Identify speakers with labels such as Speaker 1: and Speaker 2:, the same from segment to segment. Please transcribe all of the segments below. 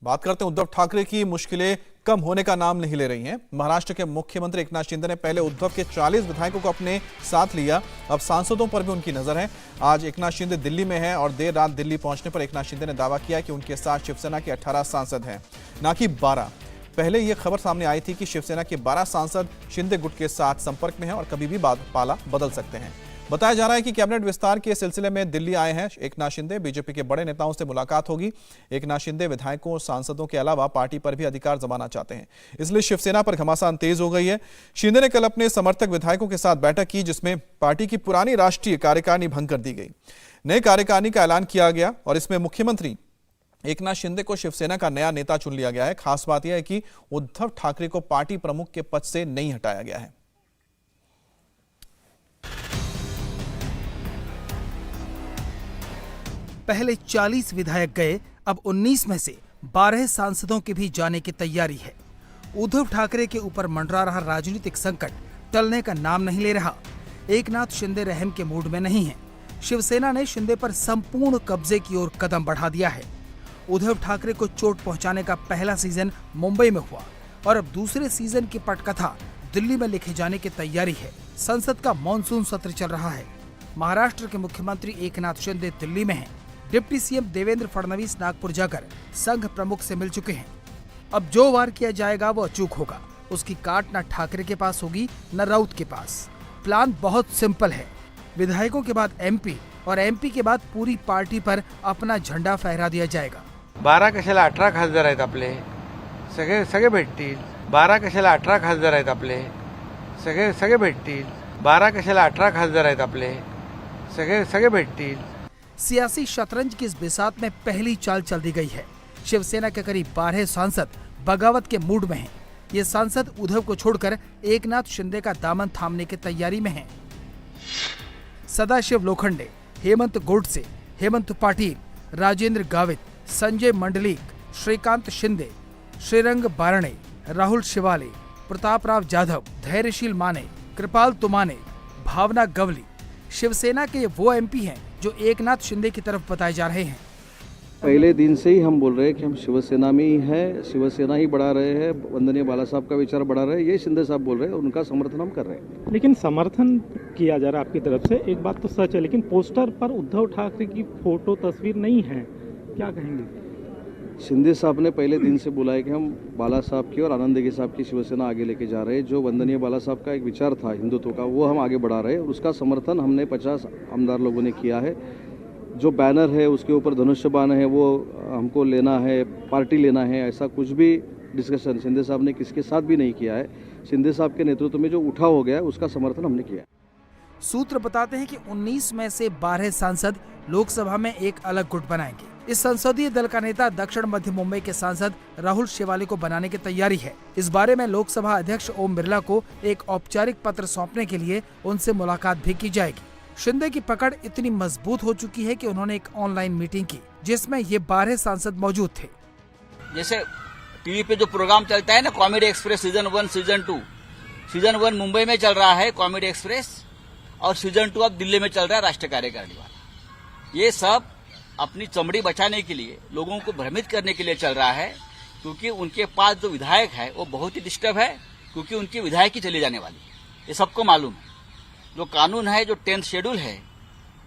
Speaker 1: बात करते हैं उद्धव ठाकरे की। मुश्किलें कम होने का नाम नहीं ले रही हैं। महाराष्ट्र के मुख्यमंत्री एकनाथ शिंदे ने पहले उद्धव के 40 विधायकों को अपने साथ लिया, अब सांसदों पर भी उनकी नजर है। आज एकनाथ शिंदे दिल्ली में हैं और देर रात दिल्ली पहुंचने पर एकनाथ शिंदे ने दावा किया कि उनके साथ शिवसेना के 18 सांसद हैं, ना कि 12। पहले यह खबर सामने आई थी कि शिवसेना के 12 सांसद शिंदे गुट के साथ संपर्क में हैं और कभी भी पाला बदल सकते हैं। बताया जा रहा है कि कैबिनेट विस्तार के सिलसिले में दिल्ली आए हैं एकनाथ शिंदे। बीजेपी के बड़े नेताओं से मुलाकात होगी। एकनाथ शिंदे विधायकों और सांसदों के अलावा पार्टी पर भी अधिकार जमाना चाहते हैं, इसलिए शिवसेना पर घमासान तेज हो गई है। शिंदे ने कल अपने समर्थक विधायकों के साथ बैठक की, जिसमें पार्टी की पुरानी राष्ट्रीय कार्यकारिणी भंग कर दी गई। नए कार्यकारिणी का ऐलान किया गया और इसमें मुख्यमंत्री एकनाथ शिंदे को शिवसेना का नया नेता चुन लिया गया है। खास बात यह है कि उद्धव ठाकरे को पार्टी प्रमुख के पद से नहीं हटाया गया है।
Speaker 2: पहले 40 विधायक गए, अब 19 में से 12 सांसदों की भी जाने की तैयारी है। उद्धव ठाकरे के ऊपर मंडरा रहा राजनीतिक संकट टलने का नाम नहीं ले रहा। एकनाथ शिंदे रहम के मूड में नहीं है। शिवसेना ने शिंदे पर संपूर्ण कब्जे की ओर कदम बढ़ा दिया है। उद्धव ठाकरे को चोट पहुंचाने का पहला सीजन मुंबई में हुआ और अब दूसरे सीजन की पटकथा दिल्ली में लिखे जाने की तैयारी है। संसद का मॉनसून सत्र चल रहा है। महाराष्ट्र के मुख्यमंत्री एकनाथ शिंदे दिल्ली में हैं। डिप्टी सीएम देवेंद्र फडणवीस नागपुर जाकर संघ प्रमुख से मिल चुके हैं। अब जो वार किया जाएगा वो अचूक होगा। उसकी काट न ठाकरे के पास होगी न राउत के पास। प्लान बहुत सिंपल है। विधायकों के बाद एमपी और एमपी के बाद पूरी पार्टी पर अपना झंडा फहरा दिया जाएगा।
Speaker 3: 12 कशाला 18 खासदार आहेत आपले, सगळे भेटतील। 12 कशाला 18 खासदार आहेत आपले, सगळे भेटतील। 12 कशाला 18 खासदार आहेत आपले, सगळे भेटतील।
Speaker 2: सियासी शतरंज की इस बिसात में पहली चाल चल दी गई है। शिवसेना के करीब 12 सांसद बगावत के मूड में हैं। ये सांसद उद्धव को छोड़कर एकनाथ शिंदे का दामन थामने की तैयारी में हैं। सदाशिव लोखंडे, हेमंत गोडसे, हेमंत पाटिल, राजेंद्र गावित, संजय मंडलिक, श्रीकांत शिंदे, श्रीरंग बारणे, राहुल शिवाले, प्रतापराव जाधव, धैर्यशील माने, कृपाल तुमाने, भावना गवली। शिवसेना के वो एमपी हैं जो एकनाथ शिंदे की तरफ बताए जा रहे हैं।
Speaker 4: पहले दिन से ही हम बोल रहे हैं कि हम शिवसेना में ही है, शिवसेना ही बढ़ा रहे हैं, वंदनीय बाला साहब का विचार बढ़ा रहे हैं। ये शिंदे साहब बोल रहे हैं, उनका समर्थन हम कर रहे हैं।
Speaker 5: लेकिन समर्थन किया जा रहा है आपकी तरफ से, एक बात तो सच है, लेकिन पोस्टर पर उद्धव ठाकरे की फोटो तस्वीर नहीं है, क्या कहेंगे?
Speaker 4: शिंदे साहब ने पहले दिन से बोला है कि हम बाला साहब की और आनंद देगी साहब की शिवसेना आगे लेके जा रहे हैं। जो वंदनीय बाला साहब का एक विचार था हिंदुत्व का, वो हम आगे बढ़ा रहे हैं। उसका समर्थन हमने 50 आमदार लोगों ने किया है। जो बैनर है उसके ऊपर धनुष्य बाण है, वो हमको लेना है, पार्टी लेना है, ऐसा कुछ भी डिस्कशन शिंदे साहब ने किसके साथ भी नहीं किया है। शिंदे साहब के नेतृत्व में जो उठा हो गया है उसका समर्थन हमने किया है।
Speaker 2: सूत्र बताते हैं कि 19 में से 12 सांसद लोकसभा में एक अलग गुट बनाएंगे। इस संसदीय दल का नेता दक्षिण मध्य मुंबई के सांसद राहुल शिवाले को बनाने की तैयारी है। इस बारे में लोकसभा अध्यक्ष ओम बिरला को एक औपचारिक पत्र सौंपने के लिए उनसे मुलाकात भी की जाएगी। शिंदे की पकड़ इतनी मजबूत हो चुकी है कि उन्होंने एक ऑनलाइन मीटिंग की, जिसमें ये 12 सांसद मौजूद थे।
Speaker 6: जैसे टीवी पे जो प्रोग्राम चलता है ना, comedy express season 1 season 2, season 1 Mumbai में चल रहा है कॉमेडी एक्सप्रेस, और सीजन 2 अब दिल्ली में चल रहा है राष्ट्रीय कार्यकारिणी वाला। ये सब अपनी चमड़ी बचाने के लिए, लोगों को भ्रमित करने के लिए चल रहा है, क्योंकि उनके पास जो विधायक है वो बहुत ही डिस्टर्ब है, क्योंकि उनकी विधायक ही चली जाने वाली है। ये सबको मालूम है। जो कानून है, जो 10th शेड्यूल है,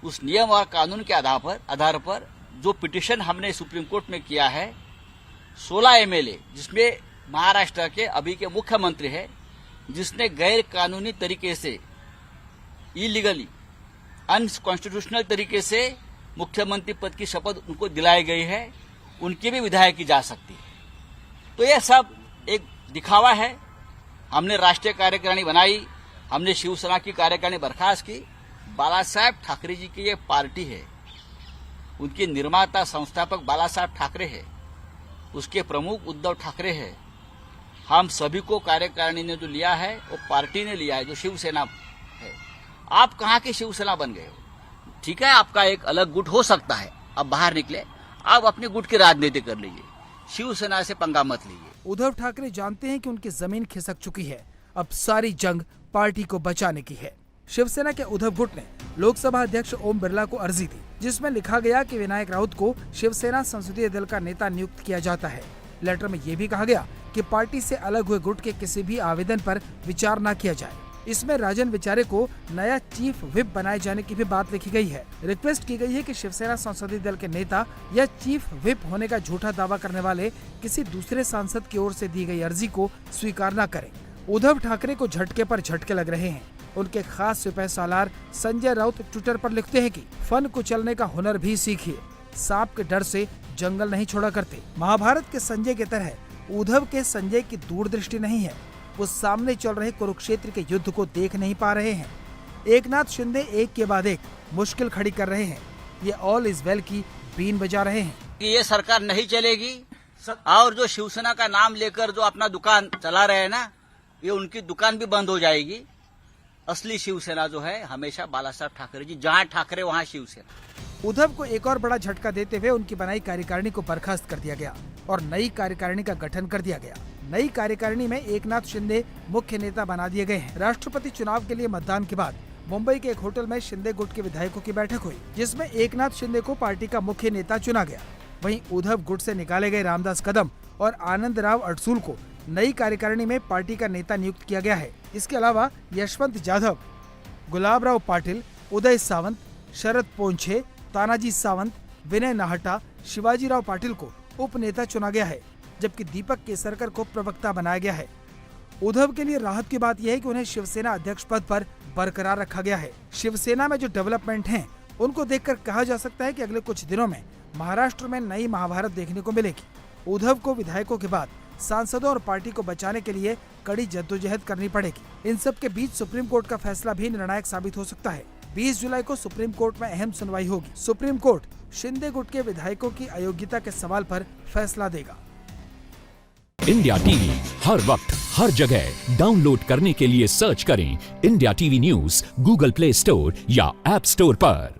Speaker 6: उस नियम और कानून के आधार पर जो पिटीशन हमने सुप्रीम कोर्ट में किया है, 16 एमएलए, जिसमें महाराष्ट्र के अभी के मुख्यमंत्री है, जिसने गैर कानूनी तरीके से, इलीगली, अनकॉन्स्टिट्यूशनल तरीके से मुख्यमंत्री पद की शपथ उनको दिलाई गई है, उनकी भी विधायक की जा सकती है। तो यह सब एक दिखावा है। हमने राष्ट्रीय कार्यकारिणी बनाई, हमने शिवसेना की कार्यकारिणी बर्खास्त की। बाला साहेब ठाकरे जी की ये पार्टी है, उनके निर्माता संस्थापक बाला साहेब ठाकरे है, उसके प्रमुख उद्धव ठाकरे है। हम सभी को कार्यकारिणी ने जो लिया है वो पार्टी ने लिया है, जो शिवसेना है। आप कहाँ के शिवसेना बन गए हो? ठीक है, आपका एक अलग गुट हो सकता है, अब बाहर निकले, आप अपने गुट की राजनीति कर लीजिए, शिवसेना से पंगा मत लीजिए।
Speaker 2: उद्धव ठाकरे जानते हैं कि उनकी जमीन खिसक चुकी है। अब सारी जंग पार्टी को बचाने की है। शिवसेना के उद्धव गुट ने लोकसभा अध्यक्ष ओम बिरला को अर्जी दी, जिसमें लिखा गया कि विनायक राउत को शिवसेना संसदीय दल का नेता नियुक्त किया जाता है। लेटर में ये भी कहा गया कि पार्टी से अलग हुए गुट के किसी भी आवेदन पर विचार न किया जाए। इसमें राजन विचारे को नया चीफ व्हिप बनाए जाने की भी बात लिखी गई है। रिक्वेस्ट की गई है कि शिवसेना संसदीय दल के नेता या चीफ व्हिप होने का झूठा दावा करने वाले किसी दूसरे सांसद की ओर से दी गई अर्जी को स्वीकार न करें। उद्धव ठाकरे को झटके पर झटके लग रहे हैं। उनके खास सिपह सालार संजय राउत ट्विटर पर लिखते हैं कि फन कुचलने का हुनर भी सीखिए, सांप के डर से जंगल नहीं छोड़ा करते। महाभारत के संजय की तरह उद्धव के संजय की दूरदृष्टि नहीं है। वो सामने चल रहे कुरुक्षेत्र के युद्ध को देख नहीं पा रहे हैं। एकनाथ शिंदे एक के बाद एक मुश्किल खड़ी कर रहे हैं। ये ऑल इज वेल की बीन बजा रहे हैं
Speaker 6: कि ये सरकार नहीं चलेगी और जो शिवसेना का नाम लेकर जो अपना दुकान चला रहे हैं ना, ये उनकी दुकान भी बंद हो जाएगी। असली शिवसेना जो है हमेशा बाला साहब ठाकरे जी, जहां ठाकरे वहां शिवसेना।
Speaker 2: उद्धव को एक और बड़ा झटका देते हुए उनकी बनाई कार्यकारिणी को बर्खास्त कर दिया गया और नई कार्यकारिणी का गठन कर दिया गया। नई कार्यकारिणी में एकनाथ शिंदे मुख्य नेता बना दिए गए हैं। राष्ट्रपति चुनाव के लिए मतदान के बाद मुंबई के एक होटल में शिंदे गुट के विधायकों की बैठक हुई, जिसमें एकनाथ शिंदे को पार्टी का मुख्य नेता चुना गया। वहीं उद्धव गुट से निकाले गए रामदास कदम और आनंद राव अडसूल को नई कार्यकारिणी में पार्टी का नेता नियुक्त किया गया है। इसके अलावा यशवंत जाधव, गुलाब राव पाटिल, उदय सावंत, शरद पोंछे, तानाजी सावंत, विनय नाहटा, शिवाजी राव पाटिल को उप नेता चुना गया है, जबकि दीपक केसरकर को प्रवक्ता बनाया गया है। उद्धव के लिए राहत की बात यह है कि उन्हें शिवसेना अध्यक्ष पद पर बरकरार रखा गया है। शिवसेना में जो डेवलपमेंट हैं, उनको देखकर कहा जा सकता है कि अगले कुछ दिनों में महाराष्ट्र में नई महाभारत देखने को मिलेगी। उद्धव को विधायकों के बाद सांसदों और पार्टी को बचाने के लिए कड़ी जद्दोजहद करनी पड़ेगी। इन सब के बीच सुप्रीम कोर्ट का फैसला भी निर्णायक साबित हो सकता है। 20 जुलाई को सुप्रीम कोर्ट में अहम सुनवाई होगी। सुप्रीम कोर्ट शिंदे गुट के विधायकों की अयोग्यता के सवाल पर फैसला देगा।
Speaker 7: इंडिया टीवी हर वक्त हर जगह डाउनलोड करने के लिए सर्च करें India TV news Google play store या ऐप स्टोर पर।